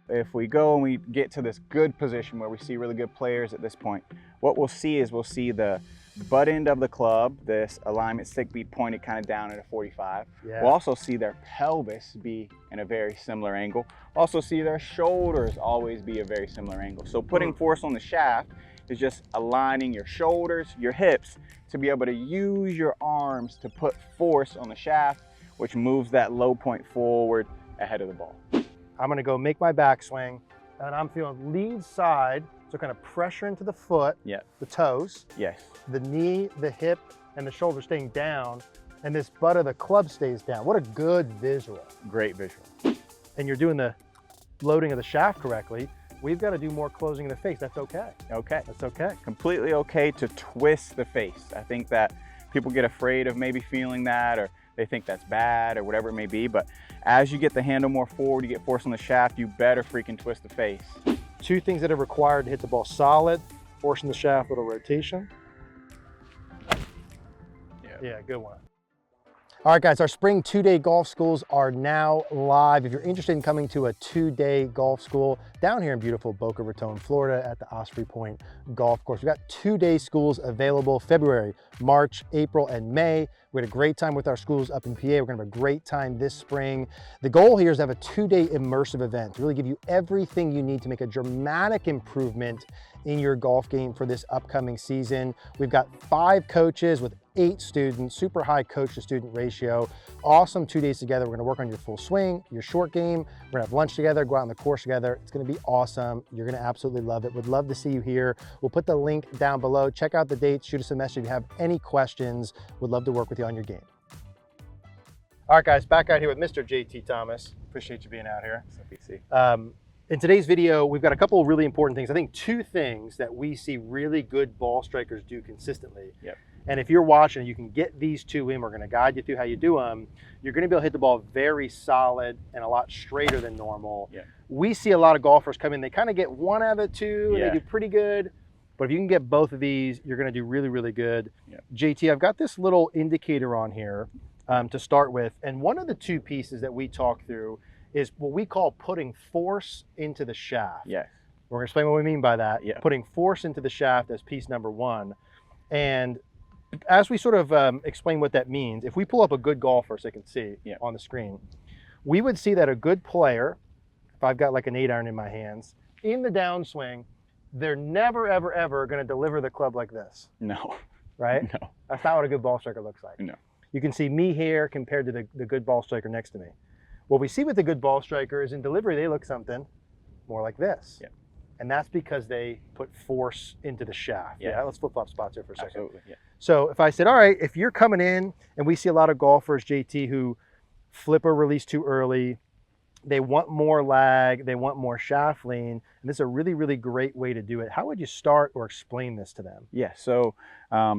if we go and we get to this good position where we see really good players at this point, what we'll see is we'll see the butt end of the club, this alignment stick be pointed kind of down at a 45. Yeah. We'll also see their pelvis be in a very similar angle. Also see their shoulders always be a very similar angle. So putting force on the shaft is just aligning your shoulders, your hips, to be able to use your arms to put force on the shaft, which moves that low point forward ahead of the ball. I'm gonna go make my backswing, and I'm feeling lead side, so kind of pressure into the foot, Yeah. the toes, Yes. the knee, the hip, and the shoulder staying down, and this butt of the club stays down. What a good visual. Great visual. And you're doing the loading of the shaft correctly. We've got to do more closing of the face. That's okay. Okay. That's okay. Completely okay to twist the face. I think that people get afraid of maybe feeling that, or they think that's bad or whatever it may be. But as you get the handle more forward, you get force on the shaft, you better freaking twist the face. Two things that are required to hit the ball solid: forcing the shaft, little rotation. Yeah, good one. All right, guys, our spring 2-day golf schools are now live. If you're interested in coming to a 2-day golf school down here in beautiful Boca Raton, Florida at the Osprey Point Golf Course, we've got 2-day schools available February, March, April, and May. We had a great time with our schools up in PA. We're gonna have a great time this spring. The goal here is to have a 2-day immersive event to really give you everything you need to make a dramatic improvement in your golf game for this upcoming season. We've got 5 coaches with 8 students, super high coach to student ratio. Awesome 2 days together. We're gonna work on your full swing, your short game. We're gonna have lunch together, go out on the course together. It's gonna be awesome. You're gonna absolutely love it. Would love to see you here. We'll put the link down below. Check out the dates, shoot us a message if you have any questions. Would love to work with you on your game. All right, guys, back out here with Mr. JT Thomas. Appreciate you being out here. In today's video, we've got a couple of really important things. I think 2 things that we see really good ball strikers do consistently. Yep. And if you're watching, you can get these 2 in. We're gonna guide you through how you do them. You're gonna be able to hit the ball very solid and a lot straighter than normal. Yeah. We see a lot of golfers come in, they kind of get 1 out of the 2, and Yeah. they do pretty good. But if you can get both of these, you're gonna do really, really good. Yeah. JT, I've got this little indicator on here to start with. And one of the 2 pieces that we talk through is what we call putting force into the shaft. Yes. We're gonna explain what we mean by that. Yeah. Putting force into the shaft as piece number 1. And as we sort of explain what that means, if we pull up a good golfer so you can see on the screen, we would see that a good player, if I've got like an 8-iron in my hands, in the downswing, they're never, ever, ever gonna deliver the club like this. No. Right? No. That's not what a good ball striker looks like. No. You can see me here compared to the good ball striker next to me. What we see with the good ball striker is in delivery, they look something more like this. Yeah. And that's because they put force into the shaft. Yeah. Let's flip flop spots here for a second. Absolutely. Yeah. So if I said, all right, if you're coming in, and we see a lot of golfers, JT, who flip or release too early, they want more lag, they want more shaft lean, and this is a really, really great way to do it. How would you start or explain this to them? Yeah, so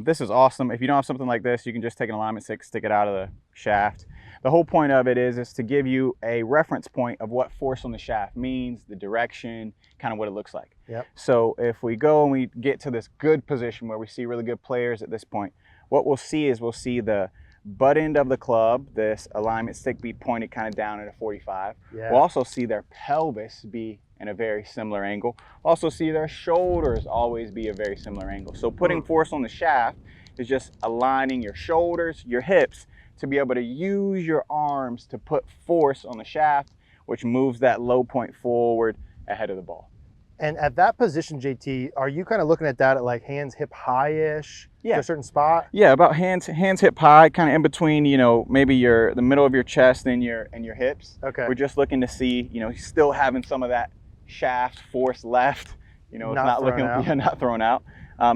this is awesome. If you don't have something like this, you can just take an alignment stick, stick it out of the shaft. The whole point of it is to give you a reference point of what force on the shaft means, the direction, kind of what it looks like. Yep. So if we go and we get to this good position where we see really good players at this point, what we'll see is we'll see the butt end of the club, this alignment stick be pointed kind of down at a 45. Yeah. We'll also see their pelvis be in a very similar angle. Also see their shoulders always be a very similar angle. So putting force on the shaft is just aligning your shoulders, your hips, to be able to use your arms to put force on the shaft, which moves that low point forward ahead of the ball. And at that position, JT, are you kind of looking at that at like hands hip high-ish to a certain spot? Yeah, about hands hip high, kind of in between, you know, maybe the middle of your chest and your hips. Okay. We're just looking to see, you know, still having some of that shaft force left. You know, it's not looking, not thrown out.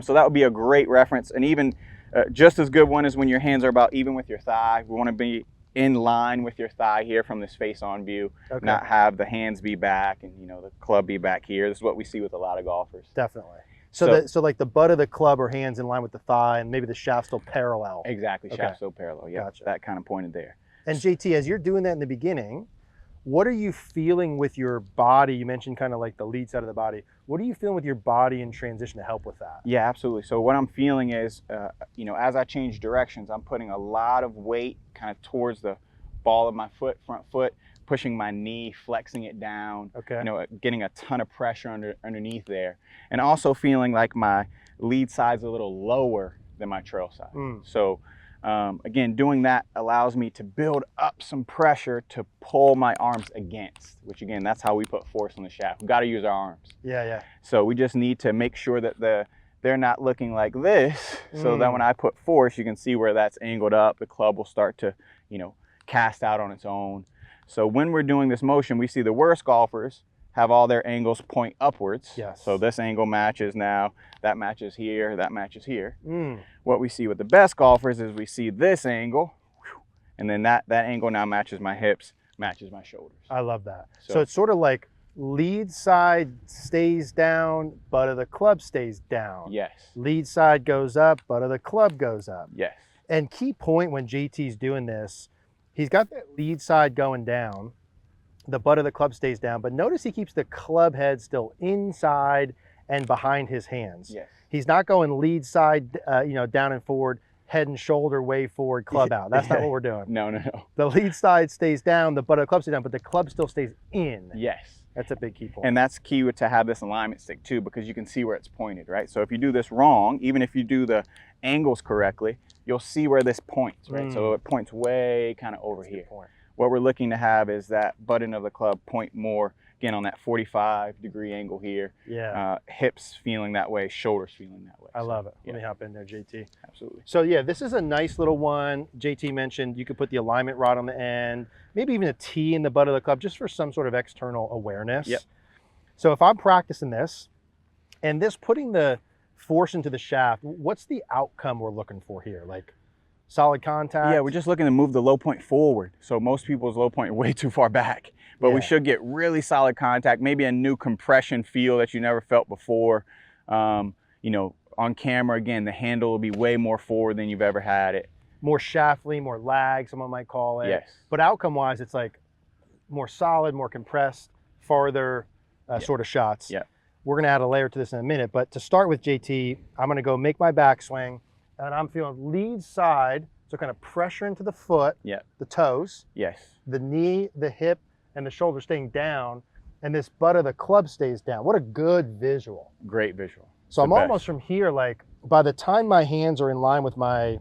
So that would be a great reference, and even just as good one is when your hands are about even with your thigh. We want to be in line with your thigh here from this face-on view, not have the hands be back and, you know, the club be back here. This is what we see with a lot of golfers. Definitely. So like the butt of the club or hands in line with the thigh, and maybe the shaft still parallel. Exactly, shaft still parallel. Yeah, Gotcha. That kind of pointed there. And JT, as you're doing that in the beginning, what are you feeling with your body? You mentioned kind of like the lead side of the body. What are you feeling with your body in transition to help with that? Yeah, absolutely. So what I'm feeling is, you know, as I change directions, I'm putting a lot of weight kind of towards the ball of my foot, front foot, pushing my knee, flexing it down, Okay. you know, getting a ton of pressure underneath there. And also feeling like my lead side's a little lower than my trail side. So again, doing that allows me to build up some pressure to pull my arms against, which again, that's how we put force on the shaft. We've got to use our arms. Yeah. So we just need to make sure that they're not looking like this, so that when I put force, you can see where that's angled up. The club will start to, you know, cast out on its own. So when we're doing this motion, we see the worst golfers have all their angles point upwards. Yes. So this angle matches now, that matches here, that matches here. What we see with the best golfers is we see this angle, and then that angle now matches my hips, matches my shoulders. I love that. So it's sort of like lead side stays down, butt of the club stays down. Yes. Lead side goes up, butt of the club goes up. Yes. And key point when JT's doing this, he's got that lead side going down, the butt of the club stays down, but notice he keeps the club head still inside and behind his hands. Yes. He's not going lead side, you know, down and forward, head and shoulder way forward, club out. That's not what we're doing. No. The lead side stays down, the butt of the club stays down, but the club still stays in. Yes. That's a big key point. And that's key to have this alignment stick too, because you can see where it's pointed, right? So if you do this wrong, even if you do the angles correctly, you'll see where this points, right? So it points way kind of over here. What we're looking to have is that button of the club point more, again, on that 45-degree angle here. Yeah. Hips feeling that way, shoulders feeling that way. I love it. Let me hop in there, JT. Absolutely. So yeah, this is a nice little one. JT mentioned you could put the alignment rod on the end, maybe even a T in the butt of the club, just for some sort of external awareness. Yep. So if I'm practicing this, and this putting the force into the shaft, what's the outcome we're looking for here? Like solid contact? Yeah, we're just looking to move the low point forward. So most people's low point are way too far back, but we should get really solid contact, maybe a new compression feel that you never felt before. You know, on camera, again, the handle will be way more forward than you've ever had it. More shaftly, more lag, someone might call it. Yes. But outcome-wise, it's like more solid, more compressed, farther sort of shots. Yeah. We're gonna add a layer to this in a minute, but to start with, JT, I'm gonna go make my backswing, and I'm feeling lead side, so kind of pressure into the foot, the toes, the knee, the hip, and the shoulder staying down, and this butt of the club stays down. What a good visual. Great visual. So I'm almost from here, like by the time my hands are in line with my,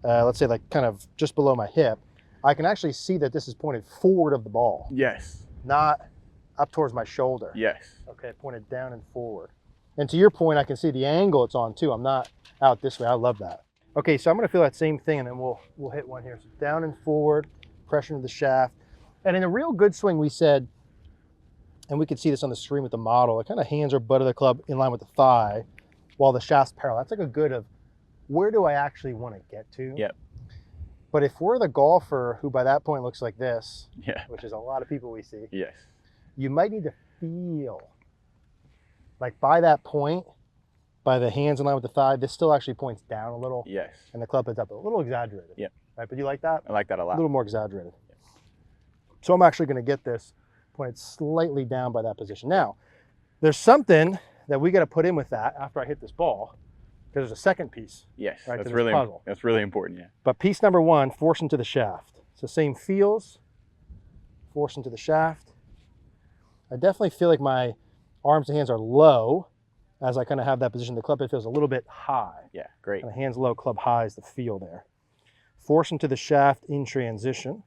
let's say like kind of just below my hip, I can actually see that this is pointed forward of the ball. Yes. Not up towards my shoulder. Yes. Okay, pointed down and forward. And to your point, I can see the angle it's on too. I'm not out this way. I love that. Okay, so I'm gonna feel that same thing, and then we'll hit one here. So down and forward, pressure into the shaft. And in a real good swing, we said, and we could see this on the screen with the model, it kind of hands or butt of the club in line with the thigh while the shaft's parallel. That's like a good of where do I actually want to get to? Yep. But if we're the golfer who by that point looks like this, which is a lot of people we see, you might need to feel like by that point, by the hands in line with the thigh, this still actually points down a little. Yes. And the club heads up a little exaggerated. Yep. Right, but you like that? I like that a lot. A little more exaggerated. So I'm actually going to get this pointed slightly down by that position. Now, there's something that we got to put in with that after I hit this ball, because there's a second piece. Yes, right, that's that's really important. Yeah. But piece number one, force into the shaft. So same feels, force into the shaft. I definitely feel like my arms and hands are low as I kind of have that position. The club head feels a little bit high. Yeah, great. Kind of hands low, club high is the feel there. Force into the shaft in transition.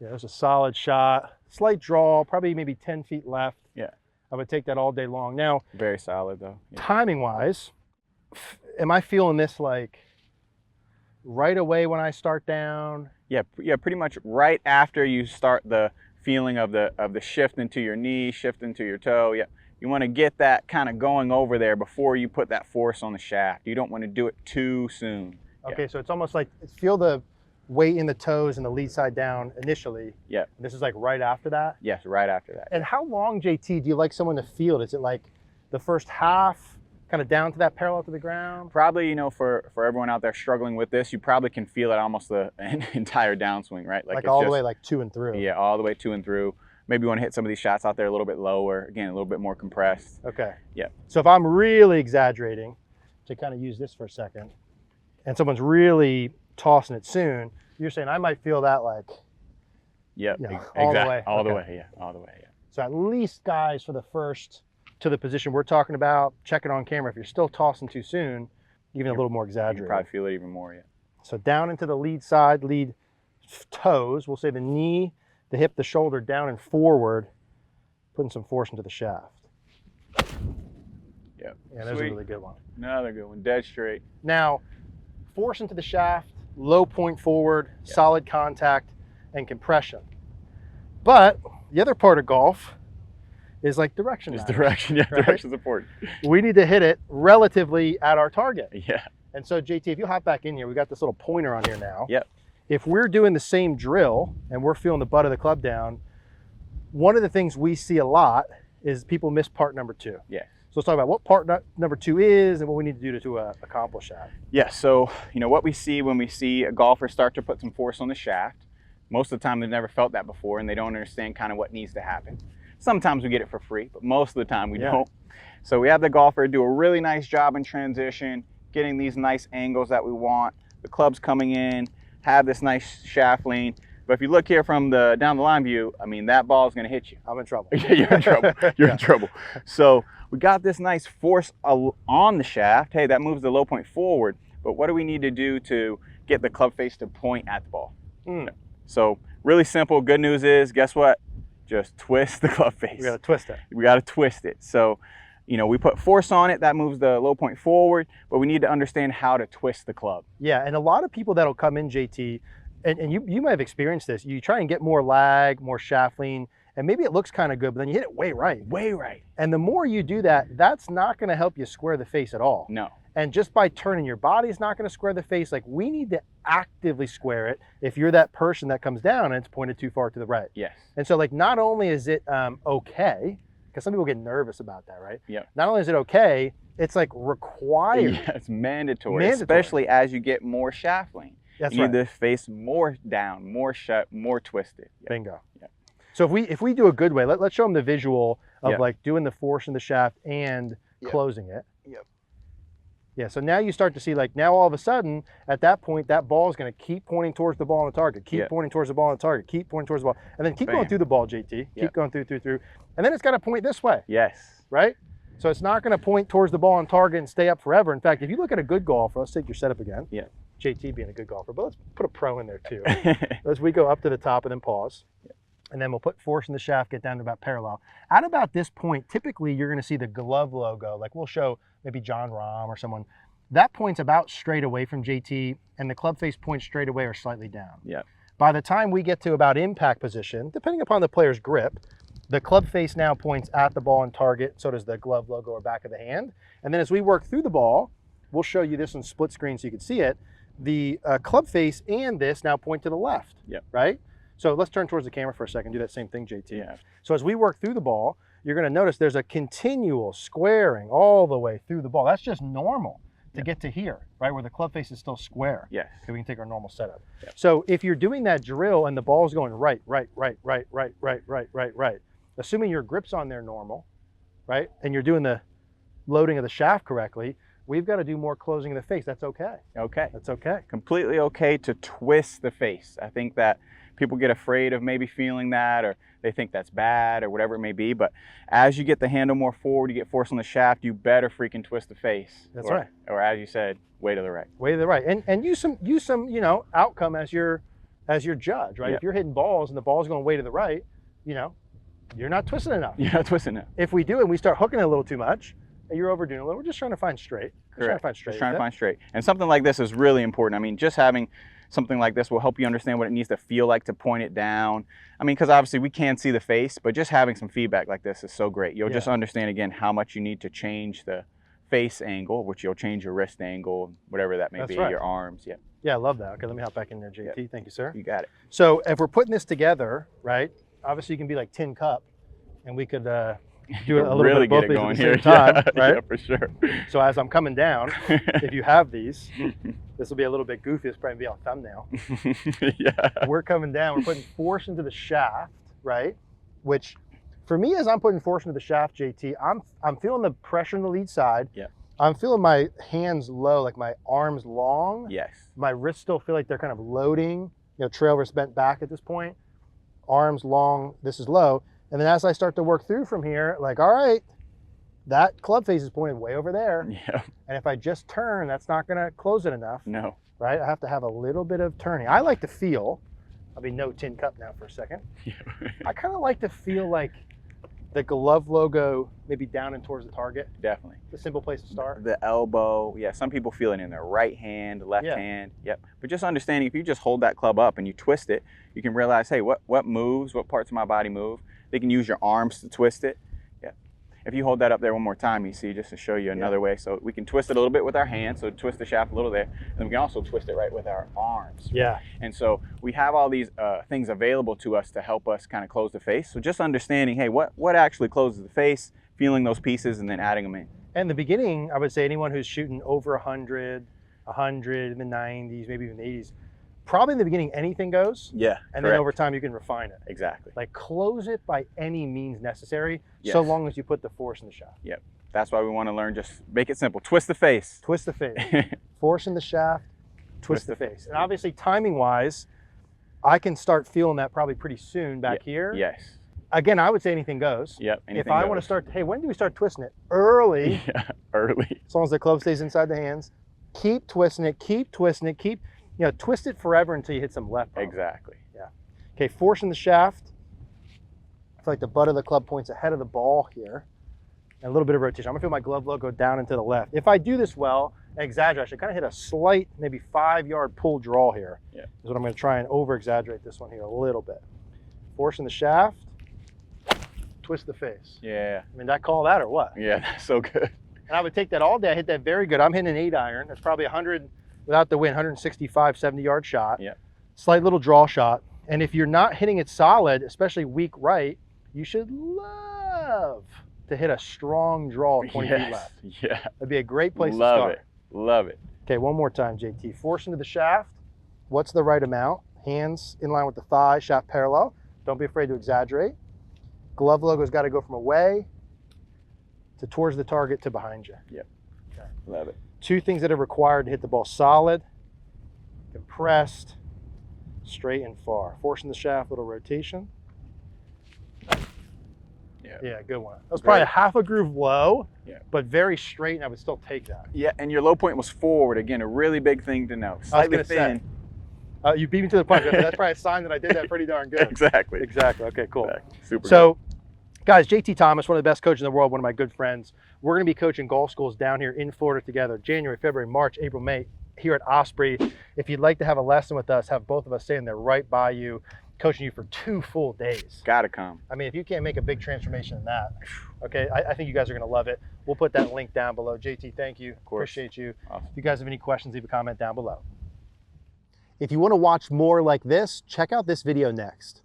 Yeah, there's a solid shot. Slight draw, probably maybe 10 feet left. Yeah. I would take that all day long. Now, very solid though. Yeah. Timing wise, am I feeling this like right away when I start down? Yeah, pretty much right after you start the feeling of the shift into your knee, shift into your toe. Yeah. You want to get that kind of going over there before you put that force on the shaft. You don't want to do it too soon. Okay, so it's almost like feel the weight in the toes and the lead side down initially. Yeah. This is like right after that? Yes, right after that. And how long, JT, do you like someone to field? Is it like the first half, kind of down to that parallel to the ground? Probably, you know, for everyone out there struggling with this, you probably can feel it almost the entire downswing, right? Like all the way like to and through. Yeah, all the way to and through. Maybe you want to hit some of these shots out there a little bit lower, again, a little bit more compressed. Okay. Yeah. So if I'm really exaggerating, to kind of use this for a second, and someone's really tossing it soon. You're saying I might feel that like, yep, all the way. All the way, yeah, all the way, yeah. So at least, guys, for the first to the position we're talking about, check it on camera. If you're still tossing too soon, even a little more exaggerated. You can probably feel it even more, yeah. So down into the lead side, lead toes. We'll say the knee, the hip, the shoulder, down and forward, putting some force into the shaft. Yep. Yeah, that's a really good one. Another good one, dead straight. Now, force into the shaft, low point forward, solid contact, and compression. But the other part of golf is like direction. It's direction, yeah, right? Direction's important. We need to hit it relatively at our target. Yeah. And so JT, if you hop back in here, we got this little pointer on here now. Yep. If we're doing the same drill and we're feeling the butt of the club down, one of the things we see a lot is people miss part number 2. Yeah. So let's talk about what part number 2 is and what we need to do to accomplish that. Yeah, so what we see when we see a golfer start to put some force on the shaft, most of the time they've never felt that before and they don't understand kind of what needs to happen. Sometimes we get it for free, but most of the time we don't. So we have the golfer do a really nice job in transition, getting these nice angles that we want. The club's coming in, have this nice shaft lean. But if you look here from the down the line view, I mean, that ball is going to hit you. I'm in trouble. Yeah, you're in trouble. You're in trouble. So we got this nice force on the shaft. Hey, that moves the low point forward. But what do we need to do to get the club face to point at the ball? So really simple. Good news is, guess what? Just twist the club face. We got to twist it. We got to twist it. So, we put force on it. That moves the low point forward. But we need to understand how to twist the club. Yeah, and a lot of people that'll come in, JT, and you might have experienced this. You try and get more lag, more shaft lean, and maybe it looks kind of good, but then you hit it way right. Way right. And the more you do that, that's not going to help you square the face at all. No. And just by turning your body, it's not going to square the face. Like, we need to actively square it if you're that person that comes down and it's pointed too far to the right. Yes. And so, like, not only is it okay, because some people get nervous about that, right? Yeah. Not only is it okay, it's like required. Yeah, it's mandatory, especially as you get more shaft lean. That's you right. need the face more down, more shut, more twisted. Yep. Bingo. Yep. So if we do a good way, let's show them the visual of like doing the force in the shaft and closing it. Yep. Yeah, so now you start to see, like, now all of a sudden, at that point, that ball is going to keep pointing towards the ball on the target, keep pointing towards the ball on the target, keep pointing towards the ball, and then keep going through the ball, JT, keep going through, and then it's got to point this way. Yes. Right? So it's not going to point towards the ball on target and stay up forever. In fact, if you look at a good golfer, let's take your setup again. Yeah. JT being a good golfer, but let's put a pro in there too. As we go up to the top and then pause. And then we'll put force in the shaft, get down to about parallel. At about this point, typically you're going to see the glove logo. Like, we'll show maybe John Rahm or someone. That point's about straight away from JT, and the club face points straight away or slightly down. Yeah. By the time we get to about impact position, depending upon the player's grip, the club face now points at the ball on target, so does the glove logo or back of the hand. And then as we work through the ball, we'll show you this on split screen so you can see it. The club face and this now point to the left, right? So let's turn towards the camera for a second, do that same thing, JT. Yeah. So as we work through the ball, you're gonna notice there's a continual squaring all the way through the ball. That's just normal to get to here, right? Where the club face is still square. Yes. Okay, we can take our normal setup. Yep. So if you're doing that drill and the ball's going right, assuming your grip's on there normal, right? And you're doing the loading of the shaft correctly, we've got to do more closing of the face. That's okay. Okay. That's okay. Completely okay to twist the face. I think that people get afraid of maybe feeling that, or they think that's bad or whatever it may be. But as you get the handle more forward, you get force on the shaft, you better freaking twist the face. That's right. Or as you said, way to the right. Way to the right. And use some outcome as your judge, right? If you're hitting balls and the ball's going way to the right, you're not twisting enough. You're not twisting enough. If we do and we start hooking it a little too much, you're overdoing it a little. We're just trying to find straight. Correct. Just trying to find straight. And something like this is really important. I mean, just having something like this will help you understand what it needs to feel like to point it down. I mean, because obviously we can't see the face, but just having some feedback like this is so great. You'll just understand, again, how much you need to change the face angle, which you'll change your wrist angle, whatever that may be, your arms. Yeah. Yeah, I love that. Okay, let me hop back in there, JT. Yep. Thank you, sir. You got it. So if we're putting this together, right, obviously you can be like tin cup, and we could do a little really bit of both get it going at the here. same time, right? Yeah, for sure. So as I'm coming down, if you have these, this will be a little bit goofy. It's probably be on thumbnail. Yeah. We're coming down. We're putting force into the shaft, right? Which, for me, as I'm putting force into the shaft, JT, I'm feeling the pressure on the lead side. Yeah. I'm feeling my hands low, like my arms long. Yes. My wrists still feel like they're kind of loading, you know, trail wrist bent back at this point. Arms long, this is low. And then as I start to work through from here, like, all right, that club face is pointed way over there. Yeah. And if I just turn, that's not gonna close it enough. No. Right? I have to have a little bit of turning. I like to feel, I'll be no tin cup now for a second. Yeah. I kind of like to feel like the glove logo maybe down and towards the target. Definitely. It's a simple place to start. The elbow. Yeah, some people feel it in their right hand, left hand. Yep. But just understanding, if you just hold that club up and you twist it, you can realize, hey, what moves, what parts of my body move. They can use your arms to twist it. Yeah. If you hold that up there one more time, you see, just to show you another way. So we can twist it a little bit with our hands, so twist the shaft a little there. And we can also twist it right with our arms. Yeah. And so we have all these things available to us to help us kind of close the face. So just understanding, hey, what actually closes the face, feeling those pieces, and then adding them in. And in the beginning, I would say anyone who's shooting over 100, 100 in the 90s, maybe even the 80s, probably in the beginning, anything goes. Yeah. And then over time, you can refine it. Exactly. Like close it by any means necessary, Yes. so long as you put the force in the shaft. Yep. That's why we want to learn, just make it simple. Twist the face. Twist the face. Force in the shaft, twist the face. And obviously, timing-wise, I can start feeling that probably pretty soon back here. Yes. Again, I would say anything goes. Yep. If I want to start, hey, when do we start twisting it? Early. Yeah, early. As long as the club stays inside the hands. Keep twisting it, keep twisting it, keep, you know, twist it forever until you hit some left. Exactly. Yeah. Okay, force in the shaft. I feel like the butt of the club points ahead of the ball here. And a little bit of rotation. I'm gonna feel my glove logo down and to the left. If I do this well, and exaggerate, I should kind of hit a slight, maybe 5-yard pull draw here. Yeah. Is what I'm gonna try and over exaggerate this one here a little bit. Force in the shaft, twist the face. Yeah. I mean, did I call that or what? Yeah, that's so good. And I would take that all day. I hit that very good. I'm hitting an 8-iron. That's probably 100, without the wind, 165, 70-yard shot. Yeah. Slight little draw shot. And if you're not hitting it solid, especially weak right, you should love to hit a strong draw 20 feet left. Yeah. That'd be a great place to Love start. it. Love it. Okay, one more time, JT. Force into the shaft. What's the right amount? Hands in line with the thigh, shaft parallel. Don't be afraid to exaggerate. Glove logo's got to go from away to towards the target to behind you. Yep. Okay. Love it. 2 things that are required to hit the ball solid, compressed, straight and far. Forcing the shaft, little rotation. Yeah, good one. That was probably a half a groove low, but very straight, and I would still take that. Yeah, and your low point was forward. Again, a really big thing to know. Slightly thin. You beat me to the punch. That's probably a sign that I did that pretty darn good. Exactly. Exactly. Okay, cool. Exactly. Super So, guys, JT Thomas, one of the best coaches in the world, one of my good friends. We're going to be coaching golf schools down here in Florida together, January, February, March, April, May, here at Osprey. If you'd like to have a lesson with us, have both of us standing there right by you, coaching you for 2 full days. Gotta come. I mean, if you can't make a big transformation in that, okay, I think you guys are going to love it. We'll put that link down below. JT, thank you. Of course. Appreciate you. Awesome. If you guys have any questions, leave a comment down below. If you want to watch more like this, check out this video next.